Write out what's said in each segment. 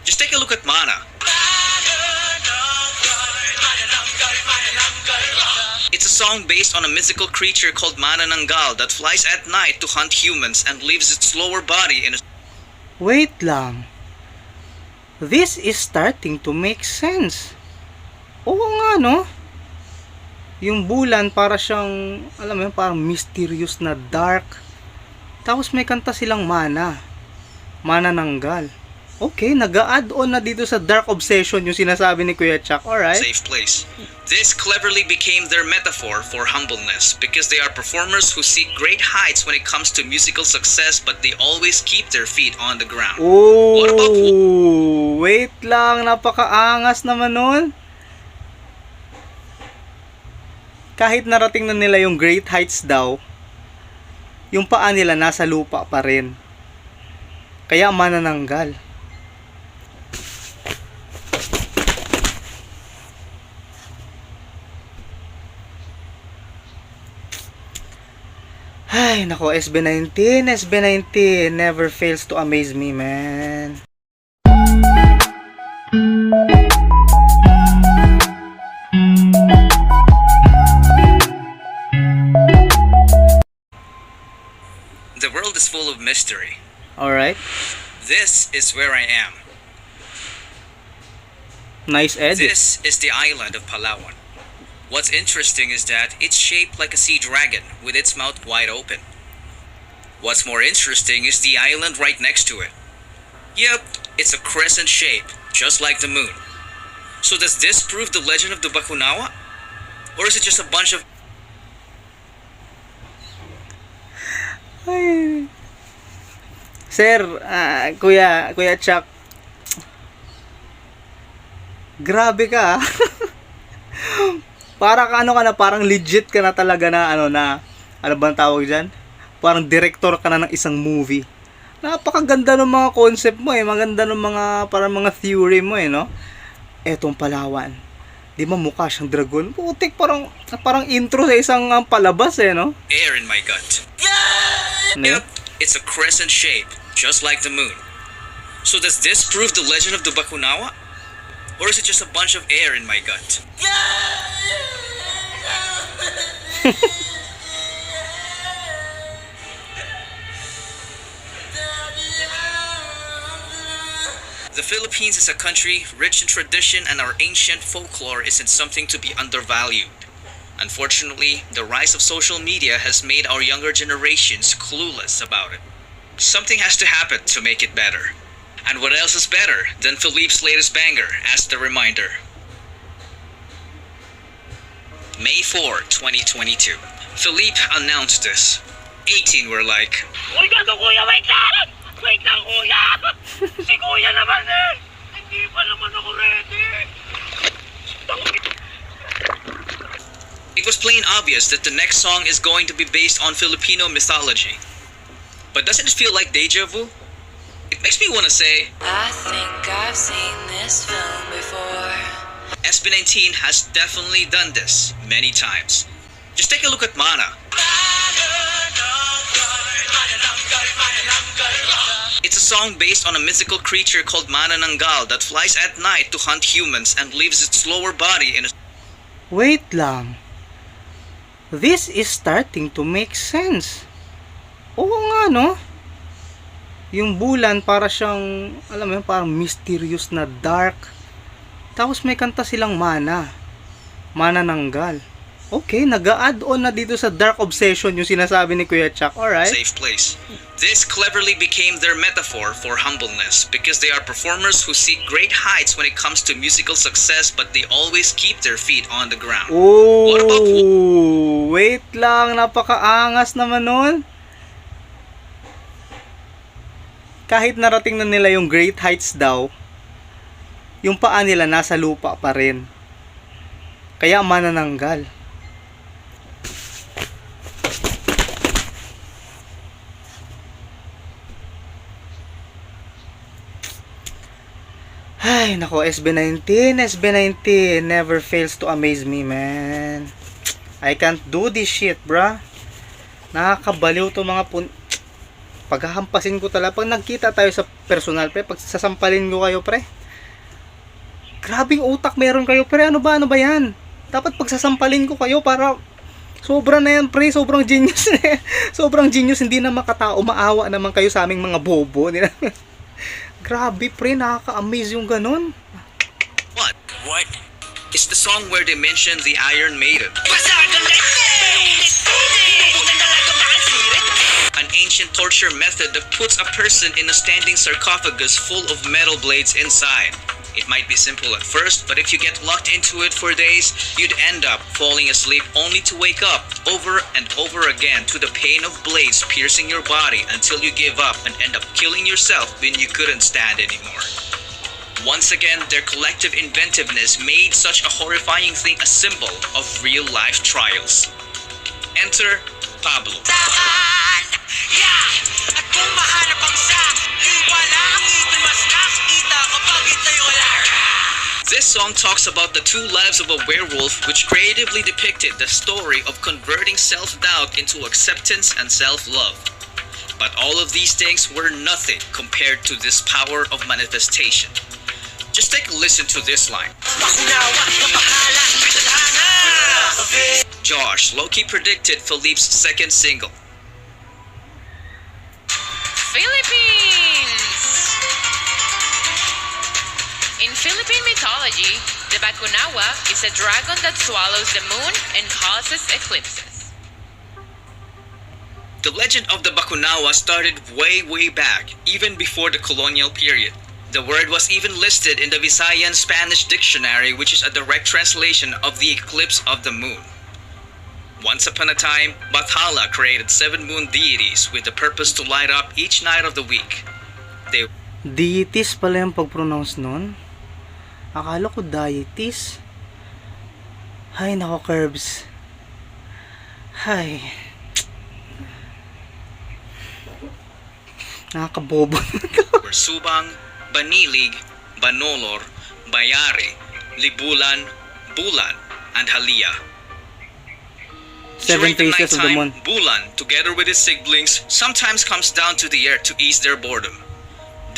Just take a look at Mana. It's a song based on a mythical creature called Manananggal that flies at night to hunt humans and leaves its lower body in a... Wait lang. This is starting to make sense. Oo nga, no? Yung Bulan para siyang, alam mo yun, parang mysterious na dark. Tapos may kanta silang Manananggal. Okay, nag-a-add on na dito sa dark obsession yung sinasabi ni Kuya Chuck. Alright. Safe place. This cleverly became their metaphor for humbleness because they are performers who seek great heights when it comes to musical success, but they always keep their feet on the ground. Oh, What about... wait lang, napakaangas naman nun. Kahit narating na nila yung great heights daw, yung paa nila nasa lupa pa rin. Kaya manananggal. Ay, nako, SB19 never fails to amaze me, man. The world is full of mystery. Alright. This is where I am. Nice edit. This is the island of Palawan. What's interesting is that it's shaped like a sea dragon with its mouth wide open. What's more interesting is the island right next to it. Yep, it's a crescent shape, just like the moon. So does this prove the legend of the Bakunawa? Or is it just a bunch of... Ay. Sir, Kuya Chuck. Grabe ka. Para ka ka na, parang legit ka na talaga na ano bang tawag diyan? Parang director ka na ng isang movie. Napakaganda ng mga concept mo maganda ng mga parang mga theory mo no. Etong Palawan. Di ba mukha siyang dragon? Putik, parang intro sa isang palabas no. Air in my gut. Ano? Yep, it's a crescent shape, just like the moon. So does this prove the legend of the Bakunawa? Or is it just a bunch of air in my gut? The Philippines is a country rich in tradition, and our ancient folklore isn't something to be undervalued. Unfortunately, the rise of social media has made our younger generations clueless about it. Something has to happen to make it better. And what else is better than Felip's latest banger as the reminder? May 4, 2022. Felip announced this. 18 were like, Uy, gago kuya, wait lang! Wait lang kuya! Si kuya naman Hindi pa naman ako ready! it was plain obvious that the next song is going to be based on Filipino mythology. But doesn't it feel like deja vu? It makes me want to say, I think I've seen this film before. SB19 has definitely done this many times. Just take a look at Mana. It's a song based on a mythical creature called Manananggal that flies at night to hunt humans and leaves its lower body in a... Wait lang. This is starting to make sense. Oo nga, no? Yung Bulan para siyang, alam mo yun, parang mysterious na dark. Tapos may kanta silang Manananggal. Okay, nag-a-add on na dito sa dark obsession yung sinasabi ni Kuya Chuck. Alright. Safe place. This cleverly became their metaphor for humbleness because they are performers who seek great heights when it comes to musical success, but they always keep their feet on the ground. Oh, What about... wait lang, napakaangas naman nun. Kahit narating na nila yung great heights daw, yung paa nila nasa lupa pa rin. Kaya manananggal. Ay, nako, SB19 never fails to amaze me, man. I can't do this shit, bruh. Nakakabaliw to mga paghahampasin ko talaga. Pag nagkita tayo sa personal, pre, pag sasampalin ko kayo, pre, Grabing utak meron kayo, pre. Ano ba yan? Dapat pagsasampalin ko kayo para sobra na yan, pre. Sobrang genius. Sobrang genius. Hindi na makatao. Maawa naman kayo sa aming mga bobo. Grabe, pre. Nakaka-amaze yung ganun. What? It's the song where they mention the Iron Maiden. An ancient torture method that puts a person in a standing sarcophagus full of metal blades inside. It might be simple at first, but if you get locked into it for days, you'd end up falling asleep only to wake up over and over again to the pain of blades piercing your body until you give up and end up killing yourself when you couldn't stand anymore. Once again, their collective inventiveness made such a horrifying thing a symbol of real-life trials. Enter Pablo. This song talks about the two lives of a werewolf, which creatively depicted the story of converting self-doubt into acceptance and self-love. But all of these things were nothing compared to this power of manifestation. Just take a listen to this line. Josh low-key predicted Felip's second single. Philippines! In Philippine mythology, the Bakunawa is a dragon that swallows the moon and causes eclipses. The legend of the Bakunawa started way back, even before the colonial period. The word was even listed in the Visayan Spanish dictionary, which is a direct translation of the eclipse of the moon. Once upon a time, Bathala created 7 moon deities with the purpose to light up each night of the week. They Deities pala yung pag-pronounce nun. Akala ko deities. Hay nako, Curbs. Hay. Nakakabobo. were Subang, Banilig, Banolor, Bayari, Libulan, Bulan, and Halia. 7 During the faces of the moon. nighttime, Bulan, together with his siblings, sometimes comes down to the earth to ease their boredom.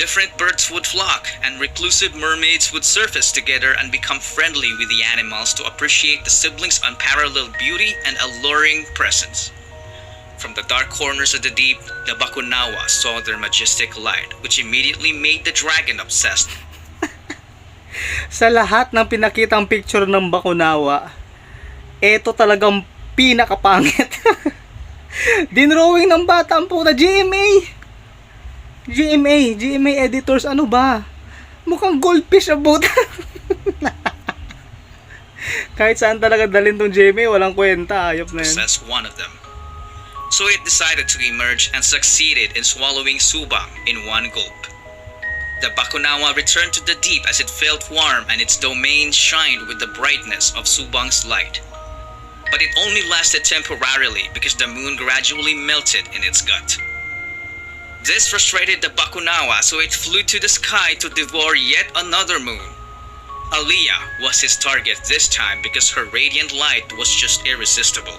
Different birds would flock, and reclusive mermaids would surface together and become friendly with the animals to appreciate the siblings' unparalleled beauty and alluring presence. From the dark corners of the deep, the Bakunawa saw their majestic light, which immediately made the dragon obsessed. Sa lahat ng pinakitang picture ng Bakunawa, eto talagang pinakapangit. Dinrawing ng bata ang puta. GMA editors, ano ba? Mukhang goldfish ang buta. Kahit saan talaga dalhin tong GMA, walang kwenta. Ayop na yun. Possessed one of them. So it decided to emerge and succeeded in swallowing Subang in one gulp. The Bakunawa returned to the deep as it felt warm and its domain shined with the brightness of Subang's light. But it only lasted temporarily because the moon gradually melted in its gut. This frustrated the Bakunawa, so it flew to the sky to devour yet another moon. Aliyah was his target this time because her radiant light was just irresistible.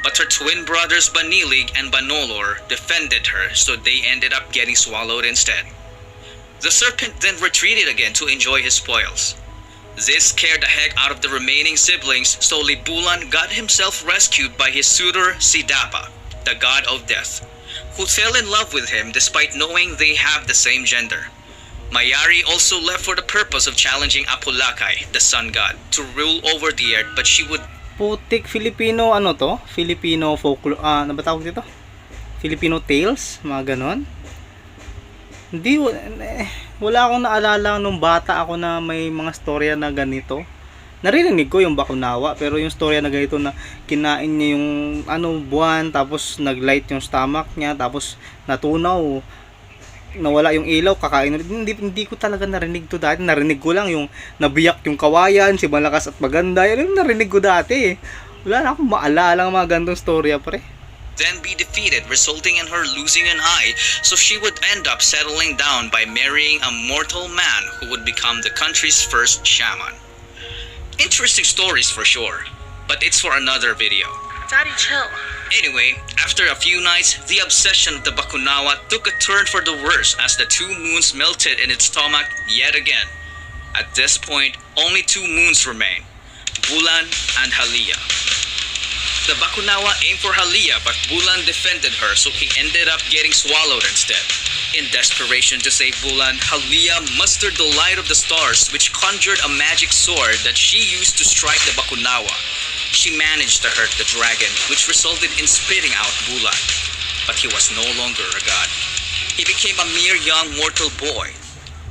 But her twin brothers Banilig and Banolor defended her, so they ended up getting swallowed instead. The serpent then retreated again to enjoy his spoils. This scared the heck out of the remaining siblings, so Libulan got himself rescued by his suitor Sidapa, the god of death, who fell in love with him despite knowing they have the same gender. Mayari also left for the purpose of challenging Apulakay, the sun god, to rule over the earth, but she would... Putik Filipino, ano to? Filipino folklore, ano ba tawag dito? Filipino tales, mga ganon. Hindi, wala akong naalala nung bata ako na may mga storya na ganito. Narinig ko yung Bakunawa, pero yung storya na ganito na kinain niya yung buwan, tapos naglight yung stomach niya, tapos natunaw, nawala yung ilaw, kakain ulit. Hindi ko talaga narinig to dati. Narinig ko lang yung nabiyak yung kawayan, si Malakas at Maganda. Yan yung narinig ko dati. Wala na akong maalala ng mga gandong storya, pre. then be defeated, resulting in her losing an eye, so she would end up settling down by marrying a mortal man who would become the country's first shaman. Interesting stories for sure, but it's for another video. Daddy, chill. Anyway, after a few nights, the obsession of the Bakunawa took a turn for the worse as the two moons melted in its stomach yet again. At this point, only two moons remain, Bulan and Halia. The Bakunawa aimed for Halia, but Bulan defended her, so he ended up getting swallowed instead. In desperation to save Bulan, Halia mustered the light of the stars, which conjured a magic sword that she used to strike the Bakunawa. She managed to hurt the dragon, which resulted in spitting out Bulan. But he was no longer a god. He became a mere young mortal boy.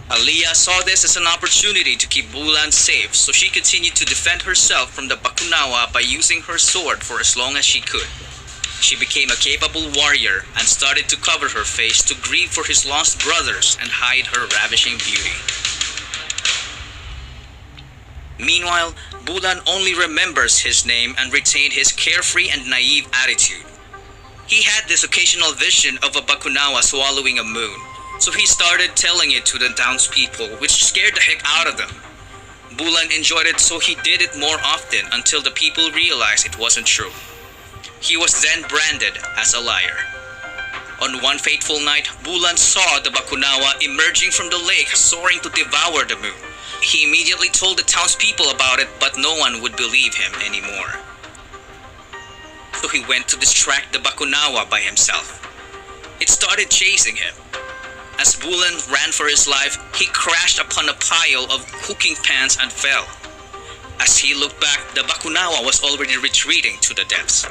Halia saw this as an opportunity to keep Bulan safe, so she continued to defend herself from the Bakunawa by using her sword for as long as she could. She became a capable warrior and started to cover her face to grieve for his lost brothers and hide her ravishing beauty. Meanwhile, Bulan only remembers his name and retained his carefree and naive attitude. He had this occasional vision of a Bakunawa swallowing a moon, so he started telling it to the townspeople, which scared the heck out of them. Bulan enjoyed it, so he did it more often until the people realized it wasn't true. He was then branded as a liar. On one fateful night, Bulan saw the Bakunawa emerging from the lake, soaring to devour the moon. He immediately told the townspeople about it, but no one would believe him anymore. So he went to distract the Bakunawa by himself. It started chasing him. As Bulan ran for his life, he crashed upon a pile of cooking pans and fell. As he looked back, the Bakunawa was already retreating to the depths.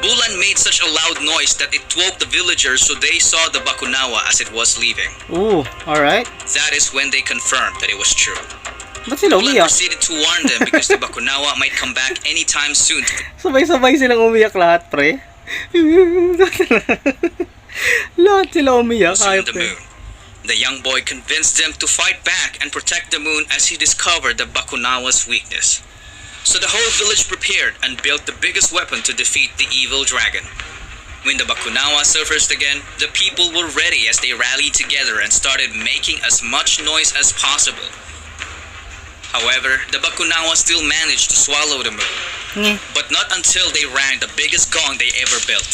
Bulan made such a loud noise that it woke the villagers, so they saw the Bakunawa as it was leaving. Ooh, alright. That is when they confirmed that it was true. Ba't sila Bulan umiyak? proceeded to warn them because the Bakunawa might come back anytime soon to Sabay-sabay silang umiyak lahat, pre. Lahat sila umiyak. consume Ayop the eh. moon. The young boy convinced them to fight back and protect the moon as he discovered the Bakunawa's weakness. So the whole village prepared and built the biggest weapon to defeat the evil dragon. When the Bakunawa surfaced again, the people were ready as they rallied together and started making as much noise as possible. However, the Bakunawa still managed to swallow the moon, Nye. but not until they rang the biggest gong they ever built.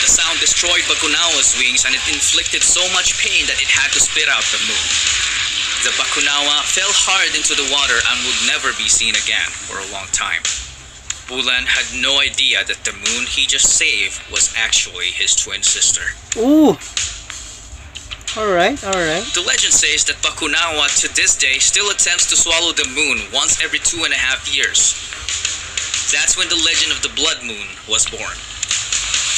The sound destroyed Bakunawa's wings and it inflicted so much pain that it had to spit out the moon. The Bakunawa fell hard into the water and would never be seen again for a long time. Bulan had no idea that the moon he just saved was actually his twin sister. Ooh. Alright, alright. The legend says that Bakunawa to this day still attempts to swallow the moon once every 2.5 years. That's when the legend of the blood moon was born.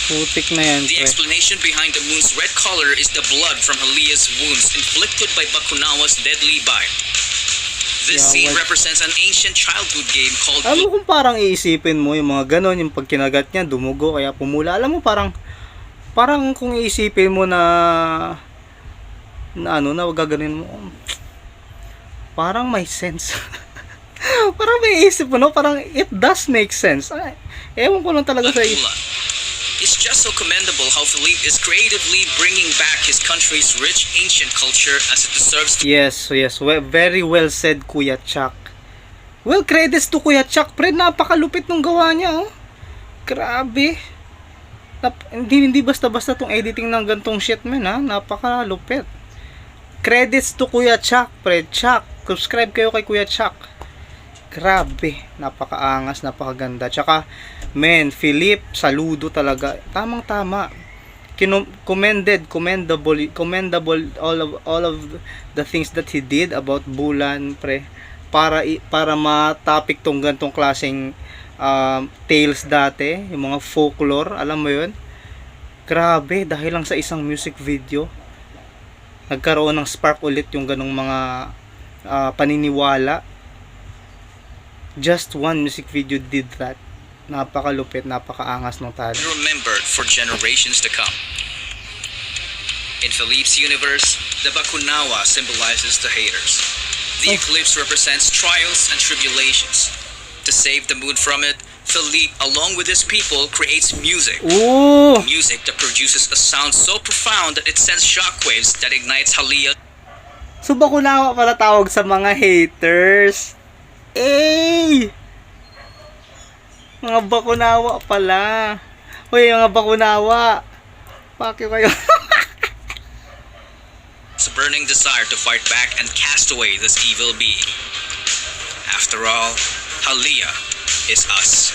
Putik na yan, The pre. explanation behind the moon's red color is the blood from Halia's wounds inflicted by Bakunawa's deadly bite. This Yeah, scene what- represents an ancient childhood game called Alam mo kung parang iisipin mo yung mga ganon, yung pagkinagat niya, dumugo, kaya pumula. Alam mo parang kung iisipin mo na gaganin mo, parang may sense. Parang may isip mo, no? Parang it does make sense. Ay, ewan ko lang talaga sa Bulan. It's just so commendable how Felip is creatively bringing back his country's rich ancient culture as it deserves to. Yes. Very well said, Kuya Chuck. Well, credits to Kuya Chuck, pre. Napakalupit nung gawa niya, oh. Grabe. Hindi basta-basta tong editing ng gantong shit, man, ha. Napakalupit. Credits to Kuya Chuck, pre. Chuck, subscribe kayo kay Kuya Chuck. Grabe. Napakaangas, napakaganda. Tsaka, men, Felip, saludo talaga. Tamang-tama. Commendable all of the things that he did about Bulan, pre, para ma-topic tong gantong klaseng tales dati, yung mga folklore, alam mo yun. Grabe, dahil lang sa isang music video nagkaroon ng spark ulit yung ganong mga paniniwala. Just one music video did that. Napakalupit, napakaangas ng tali. Remembered for generations to come. In Felip's universe, the Bakunawa symbolizes the haters. The eclipse represents trials and tribulations. To save the moon from it, Felip, along with his people, creates music. Ooh! Music that produces a sound so profound that it sends shockwaves that ignites Halia. So Bakunawa pala tawag sa mga haters. Mga bakunawa pala. Hoy, mga bakunawa. Pakyo kayo. It's a burning desire to fight back and cast away this evil being. After all, Halia is us.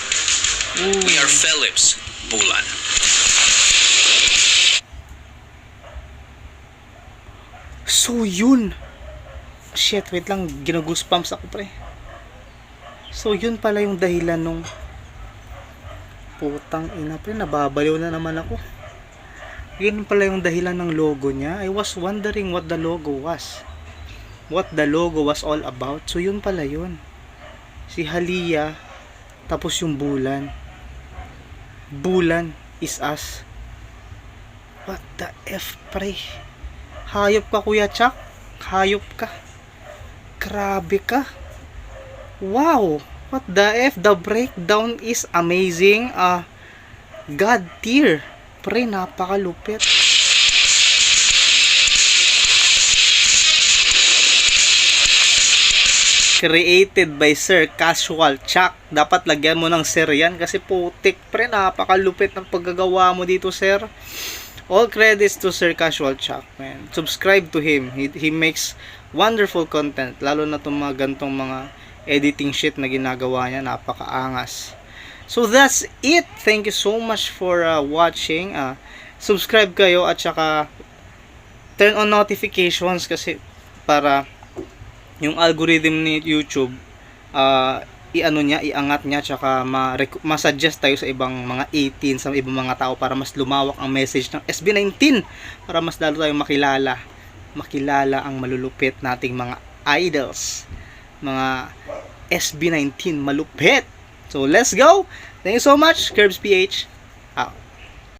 We are Felip's Bulan. So yun. Shit, wait lang. Ginugoosebumps ako, pre. So yun pala yung dahilan nung putang ina, pre. Nababaliw na naman ako. Yun pala yung dahilan ng logo niya. I was wondering what the logo was. What the logo was all about. So yun pala yun. Si Halia, tapos yung Bulan. Bulan is us. What the F, pre? Hayop ka, Kuya Chuck. Hayop ka. Grabe ka. Wow. What the F? The breakdown is amazing. God tier. Pre, napakalupit. Created by Sir Casual Chuck. Dapat lagyan mo ng Sir yan kasi putik, pre. Napakalupit ng paggagawa mo dito, Sir. All credits to Sir Casual Chuck, man. Subscribe to him. He makes wonderful content. Lalo na itong mga gantong mga editing shit na ginagawa niya. Napakaangas. So that's it. Thank you so much for watching. Subscribe kayo at saka turn on notifications kasi para yung algorithm ni YouTube iangat niya tsaka ma-suggest tayo sa ibang mga 18 sa ibang mga tao para mas lumawak ang message ng SB19 para mas lalo tayong makilala ang malulupit nating mga idols, mga SB19 malupit. So let's go. Thank you so much, Curbs PH.